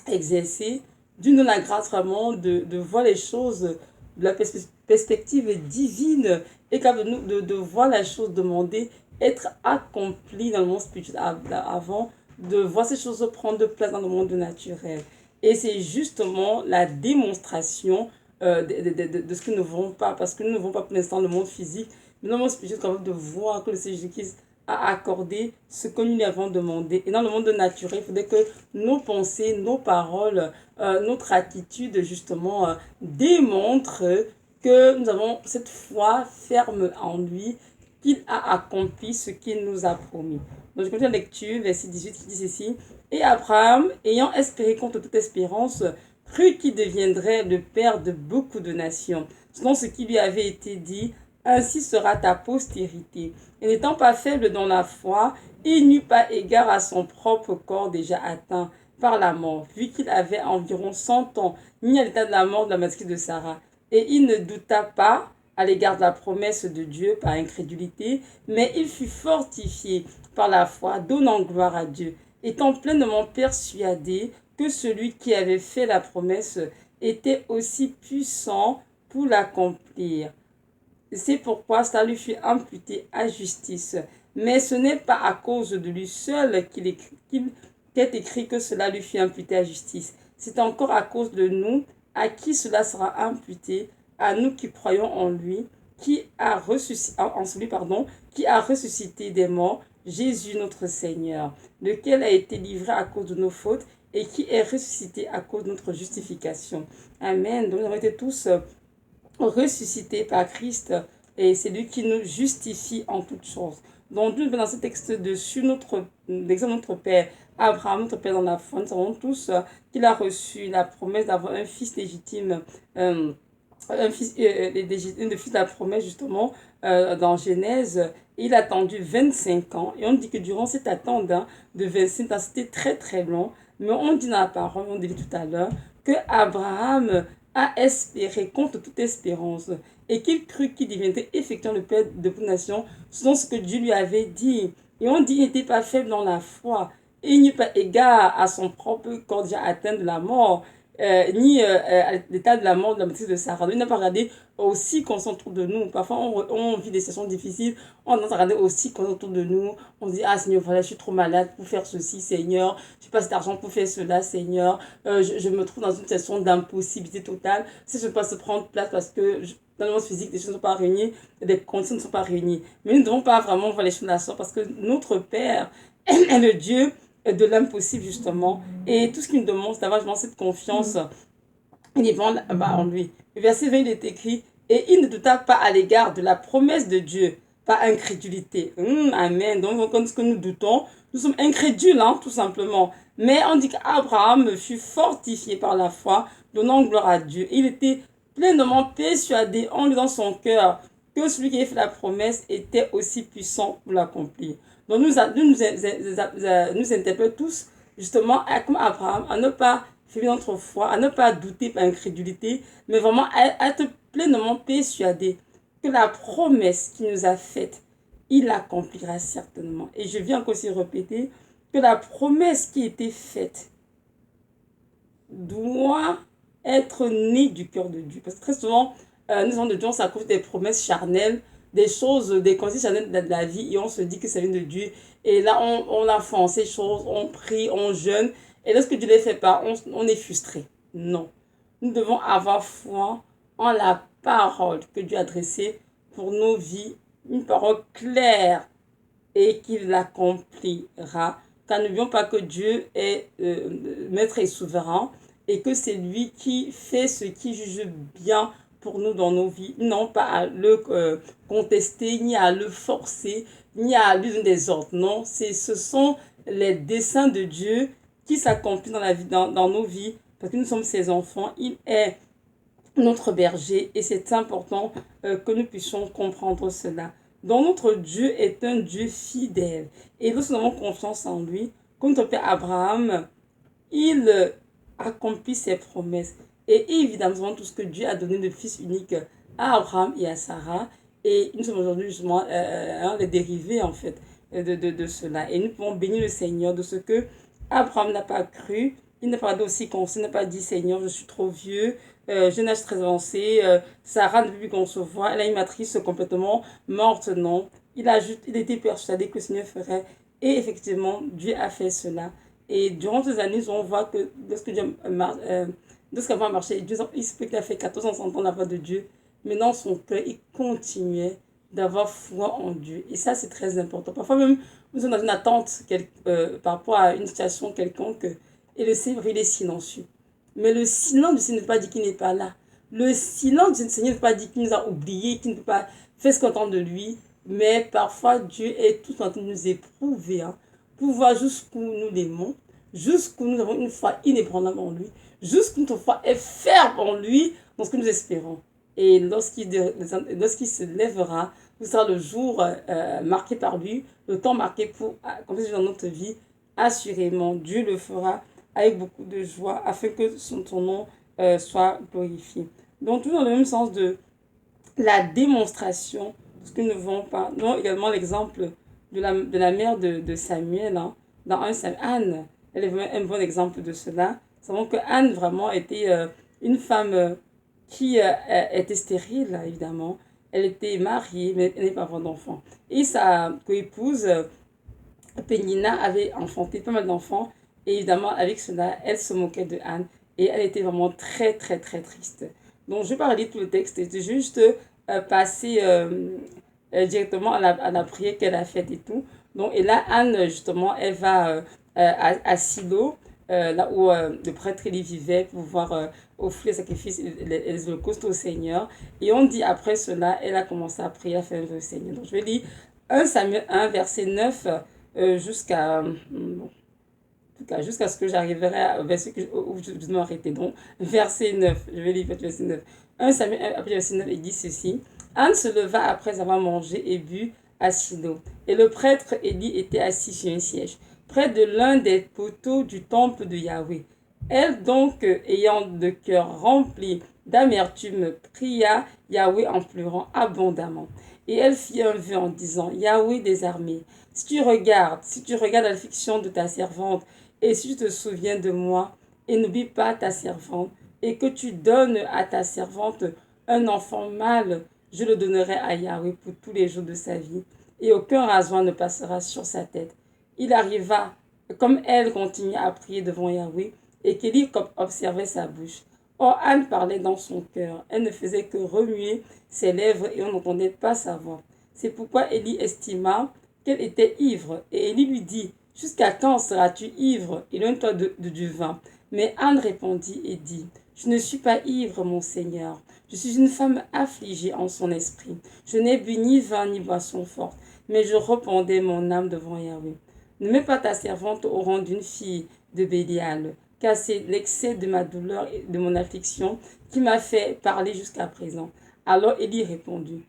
exercée, Dieu nous la grâce vraiment de voir les choses de la perspective divine et de voir la chose demandée être accomplie dans le monde spirituel avant de voir ces choses prendre place dans le monde naturel. Et c'est justement la démonstration de ce que nous ne voulons pas, parce que nous ne voulons pas pour l'instant le monde physique, mais le monde spirituel, quand même, de voir que le Seigneur Jésus-Christ a accordé ce que nous lui avons demandé. Et dans le monde naturel, il faudrait que nos pensées, nos paroles, notre attitude, justement, démontrent que nous avons cette foi ferme en lui, qu'il a accompli ce qu'il nous a promis. Donc, je continue la lecture, verset 18, qui dit ceci. Et Abraham, ayant espéré contre toute espérance, crut qu'il deviendrait le père de beaucoup de nations, selon ce qui lui avait été dit, ainsi sera ta postérité. Et n'étant pas faible dans la foi, il n'eut pas égard à son propre corps déjà atteint par la mort, vu qu'il avait environ 100 ans, ni à l'état de la mort de la maladie de Sarah. Et il ne douta pas à l'égard de la promesse de Dieu par incrédulité, mais il fut fortifié par la foi, donnant gloire à Dieu, étant pleinement persuadé que celui qui avait fait la promesse était aussi puissant pour l'accomplir. C'est pourquoi cela lui fut imputé à justice. Mais ce n'est pas à cause de lui seul qu'il est écrit que cela lui fut imputé à justice. C'est encore à cause de nous, à qui cela sera imputé, à nous qui croyons en lui, qui a ressuscité des morts, Jésus notre Seigneur, lequel a été livré à cause de nos fautes et qui est ressuscité à cause de notre justification. Amen. Donc nous avons été tous ressuscités par Christ et c'est lui qui nous justifie en toutes choses. Donc Dieu dans ce texte dessus l'exemple de notre Père Abraham, notre Père dans la foi, nous savons tous qu'il a reçu la promesse d'avoir un fils légitime, le fils de la promesse justement dans Genèse. Il a attendu 25 ans et on dit que durant cette attente de 25 ans, c'était très très long, mais on dit dans la parole, on dit tout à l'heure, que Abraham a espéré contre toute espérance et qu'il crut qu'il deviendrait effectivement le père de toute nation selon ce que Dieu lui avait dit. Et on dit qu'il n'était pas faible dans la foi. Il n'eut pas égard à son propre corps déjà atteint de la mort, ni à l'état de la mort de la maîtrise de Sarah. Il n'a pas regardé aussi qu'on s'entoure de nous. Parfois, on vit des situations difficiles. On a regardé aussi qu'on s'entoure de nous. On se dit, ah Seigneur, voilà, je suis trop malade pour faire ceci, Seigneur. Je n'ai pas cet argent pour faire cela, Seigneur. Je me trouve dans une situation d'impossibilité totale. Si je ne peux pas se prendre place parce que dans le monde physique, les choses ne sont pas réunies, les conditions ne sont pas réunies. Mais nous ne devons pas vraiment voir les choses de la sorte parce que notre Père est le Dieu de l'impossible, justement. Et tout ce qu'il nous demande, c'est d'avoir vraiment cette confiance en lui. Le verset 20, il est écrit, et il ne douta pas à l'égard de la promesse de Dieu, par incrédulité. Amen. Donc, quand nous doutons, nous sommes incrédules, tout simplement. Mais on dit qu'Abraham fut fortifié par la foi, donnant gloire à Dieu. Il était pleinement persuadé en lui dans son cœur que celui qui avait fait la promesse était aussi puissant pour l'accomplir. Donc nous interpelle tous justement comme Abraham à ne pas faiblir notre foi, à ne pas douter par incrédulité, mais vraiment à être pleinement persuadé que la promesse qu'il nous a faite, il l'accomplira certainement. Et je viens encore aussi répéter que la promesse qui a été faite doit être née du cœur de Dieu. Parce que très souvent, nous avons de Dieu, on s'accroche des promesses charnelles, des choses, des consignes charnelles de la vie, et on se dit que ça vient de Dieu. Et là, on a fait ces choses, on prie, on jeûne, et lorsque Dieu ne les fait pas, on est frustré. Non. Nous devons avoir foi en la parole que Dieu a dressée pour nos vies, une parole claire et qu'il l'accomplira. Car n'oublions pas que Dieu est maître et souverain et que c'est lui qui fait ce qui juge bien pour nous dans nos vies. Non pas à le contester, ni à le forcer, ni à lui donner des ordres. Non, ce sont les desseins de Dieu qui s'accomplissent dans nos vies parce que nous sommes ses enfants. Il est notre berger et c'est important que nous puissions comprendre cela. Donc notre Dieu est un Dieu fidèle et lorsque nous avons confiance en lui, comme notre père Abraham, il accomplit ses promesses. Et évidemment, nous avons tout ce que Dieu a donné de fils unique à Abraham et à Sarah. Et nous sommes aujourd'hui justement les dérivés en fait de cela. Et nous pouvons bénir le Seigneur de ce que Abraham n'a pas cru. Il n'a pas dit aussi il n'a pas dit Seigneur, je suis trop vieux, j'ai un âge très avancé, Sarah ne peut plus concevoir, elle a une matrice complètement morte, non. Il était persuadé que le Seigneur ferait. Et effectivement, Dieu a fait cela. Et durant ces années, on voit que lorsqu'Abraham a marché, il se peut qu'il a fait 14 ans sans entendre la voix de Dieu. Mais dans son cœur, il continuait d'avoir foi en Dieu. Et ça, c'est très important. Parfois même, nous sommes dans une attente par rapport à une situation quelconque et le Seigneur, il est silencieux. Mais le silence du Seigneur ne veut pas dire qu'il n'est pas là. Le silence du Seigneur ne veut pas dire qu'il nous a oubliés, qu'il ne peut pas faire ce qu'on entend de lui. Mais parfois, Dieu est tout en train de nous éprouver, hein, pour voir jusqu'où nous l'aimons, jusqu'où nous avons une foi inébranlable en lui, jusqu'où notre foi est ferme en lui dans ce que nous espérons. Et lorsqu'il se lèvera, ce sera le jour marqué par lui, le temps marqué pour accomplir dans notre vie. Assurément, Dieu le fera avec beaucoup de joie afin que son nom soit glorifié. Donc, tout dans le même sens de la démonstration de ce que nous ne voulons pas. Nous avons également l'exemple de la mère de Samuel, hein, dans Anne. Elle est un bon exemple de cela. Nous savons que Anne vraiment était une femme qui était stérile, évidemment. Elle était mariée, mais elle n'avait pas d'enfant. Et sa coépouse, Pénina, avait enfanté pas mal d'enfants. Et évidemment, avec cela, elle se moquait de Anne. Et elle était vraiment très, très, très triste. Donc, je ne vais pas relire tout le texte. C'est juste passer directement à la prière qu'elle a faite et tout. Donc, et là, Anne, justement, elle va à Silo, là où le prêtre y vivait, pour pouvoir offrir les sacrifices et les holocaustes au Seigneur. Et on dit après cela, elle a commencé à prier, à faire le Seigneur. Donc, je vais lire 1 Samuel 1, verset 9 jusqu'à... Bon, jusqu'à ce que j'arriverai au verset où je dois m'arrêter. Donc, verset 9. Je vais lire verset 9. 1 Samuel, après verset 9, il dit ceci. Anne se leva après avoir mangé et bu à Silo. Et le prêtre Élie était assis sur un siège, près de l'un des poteaux du temple de Yahweh. Elle donc, ayant le cœur rempli d'amertume, pria Yahweh en pleurant abondamment. Et elle fit un vœu en disant, Yahweh des armées, si tu regardes l'affliction de ta servante, et si tu te souviens de moi, et n'oublie pas ta servante, et que tu donnes à ta servante un enfant mâle, je le donnerai à Yahweh pour tous les jours de sa vie, et aucun rasoir ne passera sur sa tête. Il arriva, comme elle continuait à prier devant Yahweh, et qu'Élie observait sa bouche. Or, Anne parlait dans son cœur. Elle ne faisait que remuer ses lèvres et on n'entendait pas sa voix. C'est pourquoi Élie estima qu'elle était ivre. Et Élie lui dit, jusqu'à quand seras-tu ivre? Éloigne-toi du vin. Mais Anne répondit et dit, je ne suis pas ivre, mon Seigneur. Je suis une femme affligée en son esprit. Je n'ai bu ni vin ni boisson forte, mais je rependais mon âme devant Yahweh. Ne mets pas ta servante au rang d'une fille de Bélial. car c'est l'excès de ma douleur et de mon affliction qui m'a fait parler jusqu'à présent. Alors Élie répondit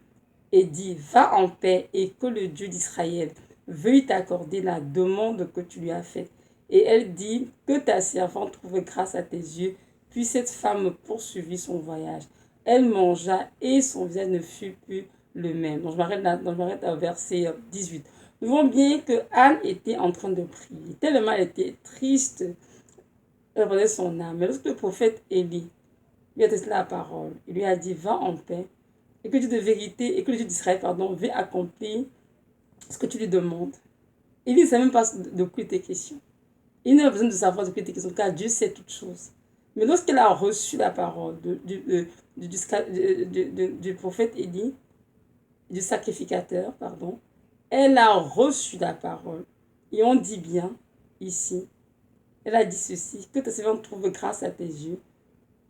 et dit, va en paix et que le Dieu d'Israël veuille t'accorder la demande que tu lui as faite. Et elle dit, que ta servante trouve grâce à tes yeux. Puis cette femme poursuivit son voyage. Elle mangea et son visage ne fut plus le même. Donc je m'arrête au verset 18. Nous voyons bien que Anne était en train de prier. Tellement elle était triste, elle prenait son âme. Mais lorsque le prophète Élie lui a testé la parole, il lui a dit, va en paix, et que Dieu de vérité, et que le Dieu d'Israël, veut accomplir ce que tu lui demandes. Élie ne sait même pas de quoi il était question. Il n'a pas besoin de savoir de quoi il était question, car Dieu sait toutes choses. Mais lorsqu'elle a reçu la parole du prophète Élie, du sacrificateur, elle a reçu la parole. Et on dit bien, ici, elle a dit ceci, que ta servante trouve grâce à tes yeux.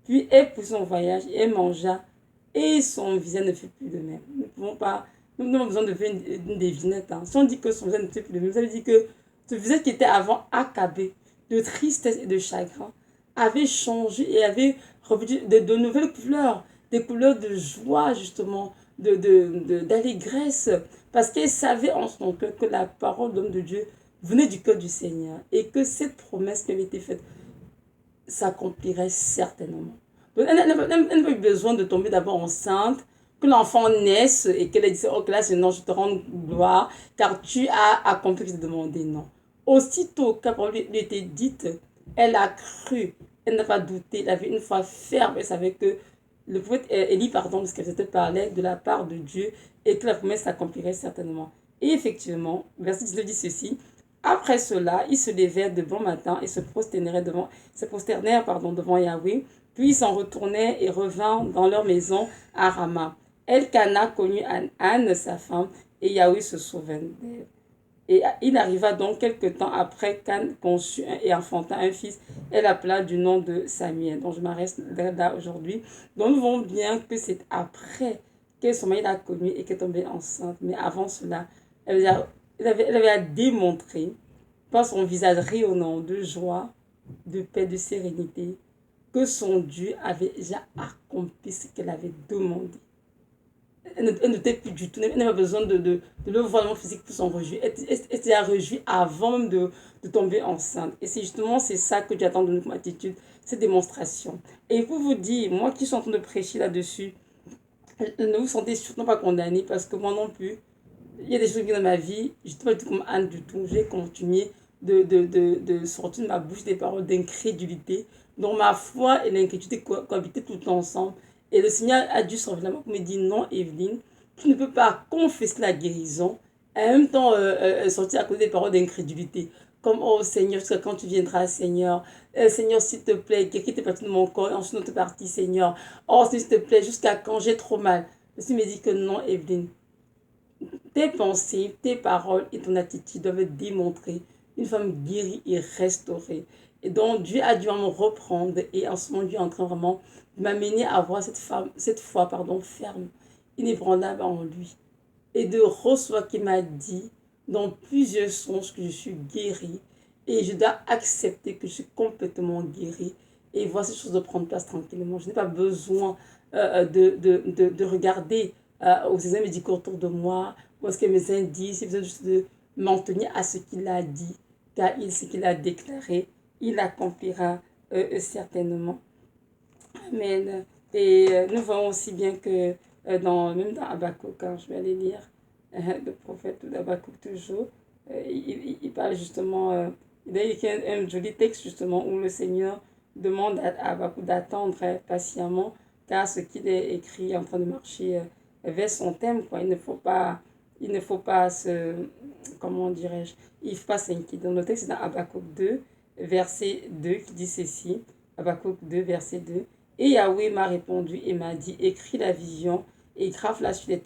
Puis elle pousse son voyage, et elle mangea, et son visage ne fut plus le même. Nous n'avons besoin de faire une devinette. Si on dit que son visage ne fut plus le même, ça veut dire que ce visage qui était avant accabé de tristesse et de chagrin avait changé et avait revêtu de nouvelles couleurs, des couleurs de joie justement, d'allégresse, parce qu'elle savait en son cœur que la parole de l'homme de Dieu venait du cœur du Seigneur et que cette promesse qui avait été faite s'accomplirait certainement. Donc, elle n'a pas eu besoin de tomber d'abord enceinte, que l'enfant naisse et qu'elle ait dit, ok, là, non, je te rends gloire, car tu as accompli ce que je t'ai demandé. Non. Aussitôt que la parole lui était dite, elle a cru, elle n'a pas douté, elle avait une foi ferme, elle savait que le prophète Élie, parce qu'elle s'était parlé de la part de Dieu et que la promesse s'accomplirait certainement. Et effectivement, verset 19 dit ceci, après cela, ils se levèrent de bon matin et se prosternèrent devant Yahweh. Puis ils s'en retournèrent et revinrent dans leur maison à Rama. Elkana connut Anne, sa femme, et Yahweh se souvint d'elle. Et il arriva donc quelque temps après qu'Anne conçut et enfanta un fils. Elle appela du nom de Samuel. Donc je m'arrête là aujourd'hui. Donc nous voyons bien que c'est après qu'elle son mari l'a connue et qu'elle est tombée enceinte. Mais avant cela, elle avait à démontrer par son visage rayonnant de joie, de paix, de sérénité, que son Dieu avait déjà accompli ce qu'elle avait demandé. Elle n'était plus du tout, elle n'avait pas besoin de le voir physique pour s'en réjouir. Elle s'était réjouie avant même de tomber enceinte. Et c'est justement ça que Dieu attend de nous comme attitude, cette démonstration. Et pour vous dire, moi qui suis en train de prêcher là-dessus, ne vous sentez surtout pas condamné parce que moi non plus, il y a des choses qui dans ma vie, je n'étais pas du tout comme Anne du tout. J'ai continué de sortir de ma bouche des paroles d'incrédulité, dont ma foi et l'incrédulité cohabitaient tout le temps ensemble. Et le Seigneur a dû sortir pour me dire non, Evelyne, tu ne peux pas confesser la guérison et en même temps sortir à côté des paroles d'incrédulité. Comme, oh Seigneur, jusqu'à quand tu viendras, Seigneur. Seigneur, s'il te plaît, guéris tes parties de mon corps et ensuite notre partie, Seigneur. Oh, s'il te plaît, jusqu'à quand j'ai trop mal. Le Seigneur me dit que non, Evelyne. Tes pensées, tes paroles et ton attitude doivent démontrer une femme guérie et restaurée. Et donc, Dieu a dû me reprendre et en ce moment, Dieu est en train vraiment de m'amener à avoir cette foi ferme, inébranlable en lui. Et de recevoir qu'il m'a dit dans plusieurs songes que je suis guérie et je dois accepter que je suis complètement guérie et voir ces choses de prendre place tranquillement. Je n'ai pas besoin de regarder aux examens médicaux autour de moi, ou est-ce que mes indices, j'ai besoin juste de m'en tenir à ce qu'il a dit, car ce qu'il a déclaré, il accomplira certainement. Amen. Et nous voyons aussi bien que même dans Habakkuk, quand je vais aller lire le prophète d'Habakkuk toujours, il parle justement, il a écrit un joli texte justement où le Seigneur demande à Habakkuk d'attendre patiemment, car ce qu'il est écrit est en train de marcher vers son thème, quoi. Il ne faut pas comment dirais-je, il ne faut pas s'inquiéter. Dans le texte, c'est dans Habakkuk 2, verset 2, qui dit ceci, Habakkuk 2, verset 2, et Yahweh m'a répondu et m'a dit, écris la vision et grave-la sur les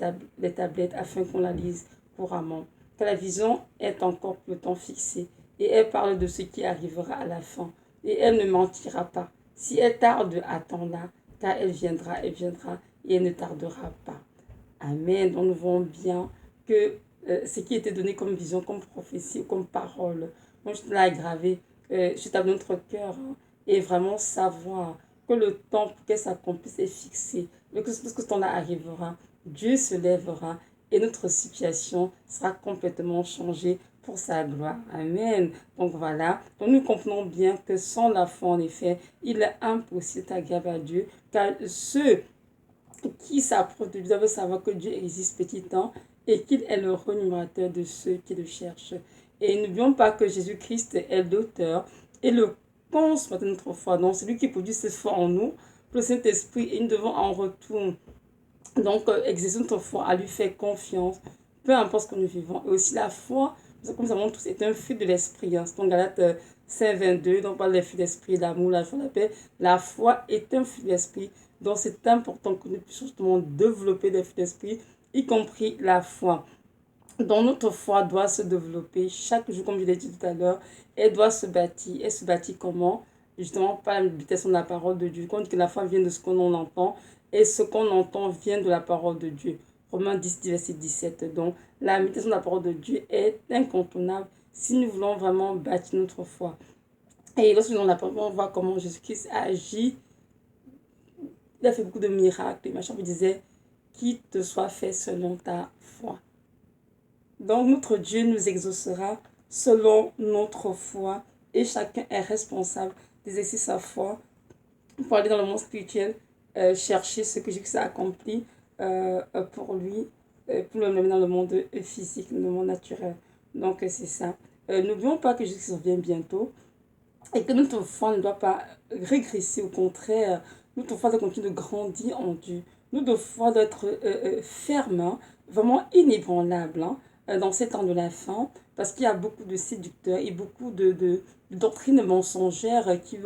tablettes afin qu'on la lise couramment. Car la vision est encore peu de temps fixée et elle parle de ce qui arrivera à la fin. Et elle ne mentira pas. Si elle tarde, attends-la, car elle viendra et elle ne tardera pas. Amen. Donc nous voyons bien que ce qui était donné comme vision, comme prophétie, comme parole, moi je l'ai gravé sur notre cœur. et vraiment savoir que le temps pour qu'elle s'accomplisse est fixé. Mais que lorsque ce temps-là arrivera, Dieu se lèvera et notre situation sera complètement changée pour sa gloire. Amen. Donc voilà. Donc nous comprenons bien que sans la foi, en effet, il est impossible d'agréable à Dieu, car ceux qui s'approchent de Dieu doivent savoir que Dieu existe petit temps et qu'il est le rémunérateur de ceux qui le cherchent. Et n'oublions pas que Jésus-Christ est l'auteur et le consommateur de notre foi. Donc, c'est lui qui produit cette foi en nous, le Saint-Esprit, et nous devons en retour donc, exercer notre foi, à lui faire confiance, peu importe ce que nous vivons. Et aussi la foi, comme nous savons tous, est un fruit de l'esprit. Hein. Donc, Galate 5, 22, donc on parle des fruits d'esprit, l'amour, la joie, la paix. La foi est un fruit d'esprit. Donc, c'est important que nous puissions justement développer des fruits d'esprit, y compris la foi. Donc, notre foi doit se développer chaque jour, comme je l'ai dit tout à l'heure. Elle doit se bâtir. Elle se bâtit comment? Justement, par la méditation de la parole de Dieu. Quand que la foi vient de ce qu'on entend, et ce qu'on entend vient de la parole de Dieu. Romains 10, verset 17. Donc, la méditation de la parole de Dieu est incontournable si nous voulons vraiment bâtir notre foi. Et lorsque nous avons la parole, on voit comment Jésus-Christ agit. Il a fait beaucoup de miracles. Et ma chambre disait, qu'il te soit fait selon ta foi. Donc notre Dieu nous exaucera selon notre foi et chacun est responsable d'exercer sa foi pour aller dans le monde spirituel, chercher ce que Jésus a accompli pour lui, pour le mener dans le monde physique, le monde naturel. Donc c'est ça. N'oublions pas que Jésus revient bientôt et que notre foi ne doit pas régresser, au contraire, notre foi doit continuer de grandir en Dieu. Notre foi doit être ferme, hein, vraiment inébranlable dans ces temps de la fin, parce qu'il y a beaucoup de séducteurs et beaucoup de doctrines mensongères qui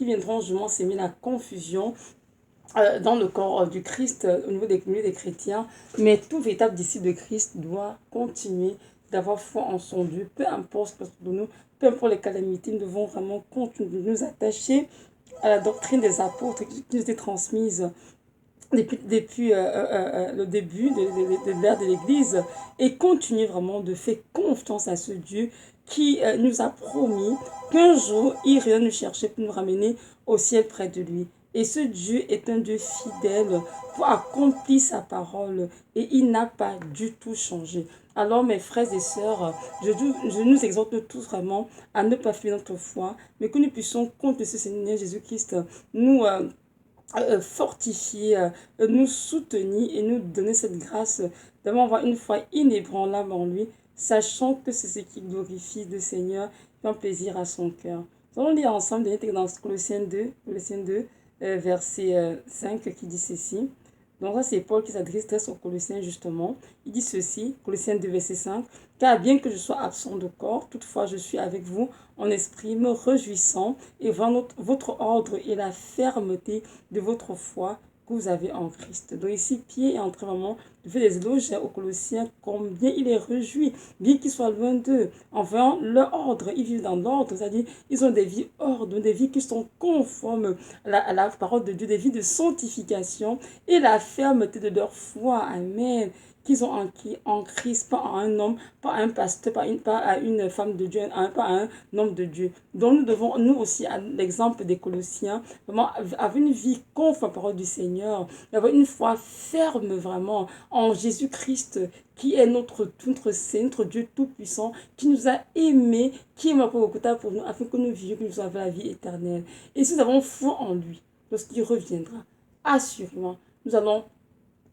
viendront justement s'aimer la confusion dans le corps du Christ, au niveau des chrétiens. Mais tout véritable disciple de Christ doit continuer d'avoir foi en son Dieu, peu importe ce que de nous, peu importe les calamités, nous devons vraiment continuer de nous attacher à la doctrine des apôtres qui nous était transmise depuis le début de l'ère de l'Église et continuer vraiment de faire confiance à ce Dieu qui nous a promis qu'un jour il irait nous chercher pour nous ramener au ciel près de lui. Et ce Dieu est un Dieu fidèle pour accomplir sa parole et il n'a pas du tout changé. Alors mes frères et sœurs, je nous exhorte tous vraiment à ne pas fuir notre foi, mais que nous puissions compter ce Seigneur Jésus-Christ nous fortifier, nous soutenir et nous donner cette grâce d'avoir une foi inébranlable en lui, sachant que c'est ce qui glorifie le Seigneur, fait un plaisir à son cœur. Nous allons lire ensemble dans Colossiens 2 verset 5 qui dit ceci. Donc ça c'est Paul qui s'adresse aux Colossiens justement. Il dit ceci, Colossiens 2 verset 5. Car bien que je sois absent de corps, toutefois je suis avec vous en esprit, me réjouissant et voyant votre ordre et la fermeté de votre foi que vous avez en Christ. Donc ici, Pierre est en train vraiment de faire des éloges aux Colossiens, combien il est réjoui, bien qu'ils soient loin d'eux, en voyant leur ordre, ils vivent dans l'ordre, c'est-à-dire ils ont des vies ordres, des vies qui sont conformes à la parole de Dieu, des vies de sanctification et la fermeté de leur foi. Amen. Qu'ils ont en Christ, pas en un homme, pas à un pasteur, pas à une femme de Dieu, pas à un homme de Dieu. Donc nous devons, nous aussi, à l'exemple des Colossiens, vraiment avoir une vie conforme à la parole du Seigneur, avoir une foi ferme vraiment en Jésus-Christ, qui est notre Dieu Tout-Puissant, qui nous a aimés, qui est mort pour nous, afin que nous vivions, que nous avons la vie éternelle. Et si nous avons foi en lui, lorsqu'il reviendra, assurément, nous allons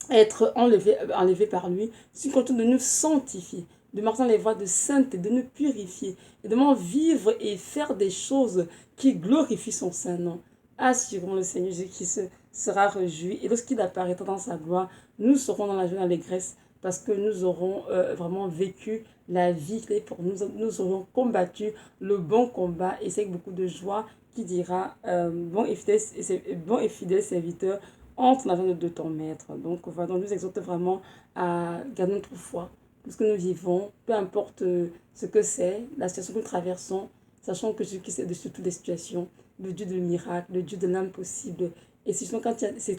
être enlevé par lui, si continue de nous sanctifier, de marcher dans les voies de sainteté, de nous purifier, et de vivre et faire des choses qui glorifient son saint nom. Assurons le Seigneur Jésus qui sera réjoui, et lorsqu'il apparaîtra dans sa gloire, nous serons dans la joie, dans l'allégresse, parce que nous aurons vraiment vécu la vie clé pour nous. Nous aurons combattu le bon combat, et c'est avec beaucoup de joie qui dira bon et fidèle serviteur, entre dans la joie de ton maître. Donc voilà, nous exhorte vraiment à garder notre foi, tout ce que nous vivons, peu importe ce que c'est, la situation que nous traversons, sachant que Jésus-Christ est dessus toutes les situations, le Dieu de miracle, le Dieu de l'impossible. Et c'est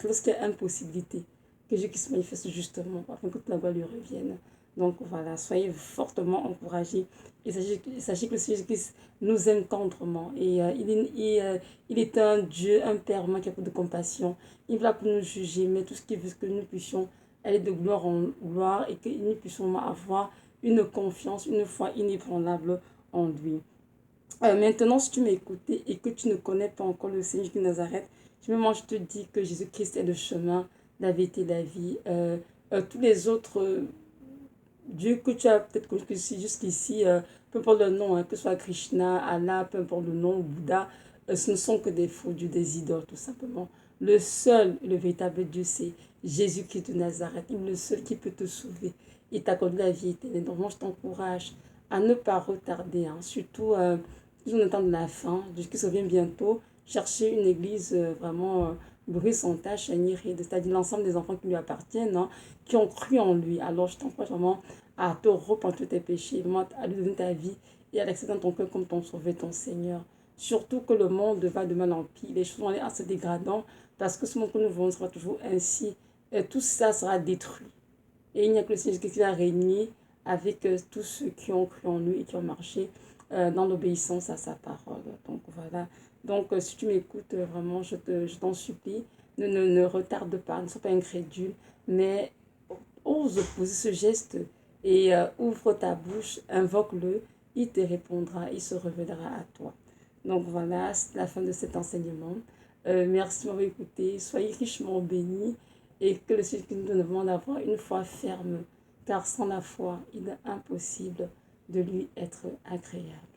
lorsqu'il y a impossibilité que Jésus-Christ se manifeste justement, afin que toute la gloire lui revienne. Donc voilà, soyez fortement encouragés. Sachez que le Seigneur Jésus-Christ nous aime tendrement. Et il est un Dieu, un Père vraiment capable de compassion. Il est là pour nous juger, mais tout ce qu'il veut, c'est que nous puissions aller de gloire en gloire et que nous puissions avoir une confiance, une foi inébranlable en lui. Maintenant, si tu m'écoutes et que tu ne connais pas encore le Seigneur de Nazareth, moi, je te dis que Jésus-Christ est le chemin, la vérité, la vie. Tous les autres dieux que tu as peut-être connus jusqu'ici, peu importe le nom, hein, que ce soit Krishna, Allah, peu importe le nom, Bouddha, ce ne sont que des faux dieux, des idoles, tout simplement. Le seul, le véritable Dieu, c'est Jésus-Christ de Nazareth. Il est le seul qui peut te sauver et t'accorder la vie éternelle. Donc, moi, je t'encourage à ne pas retarder, hein, surtout nous on attend de la fin, Jésus-Christ revient bientôt, chercher une église vraiment brûlée sans tache, ni ride, c'est-à-dire l'ensemble des enfants qui lui appartiennent, hein, qui ont cru en lui. Alors je t'encourage vraiment à te repentir de tes péchés, vraiment à lui donner ta vie et à l'accepter dans ton cœur comme ton sauveur, ton Seigneur. Surtout que le monde va de mal en pire, les choses vont aller en se dégradant parce que ce monde que nous voyons sera toujours ainsi. Et tout ça sera détruit. Et il n'y a que le Seigneur qui va régner avec tous ceux qui ont cru en lui et qui ont marché dans l'obéissance à sa parole. Donc voilà. Donc si tu m'écoutes, vraiment, je t'en supplie, ne retarde pas, ne sois pas incrédule, mais ose poser ce geste et ouvre ta bouche, invoque-le, il te répondra, il se révélera à toi. Donc voilà, c'est la fin de cet enseignement. Merci de m'avoir écouté, soyez richement bénis et que le Seigneur nous demande d'avoir une foi ferme, car sans la foi, il est impossible de lui être agréable.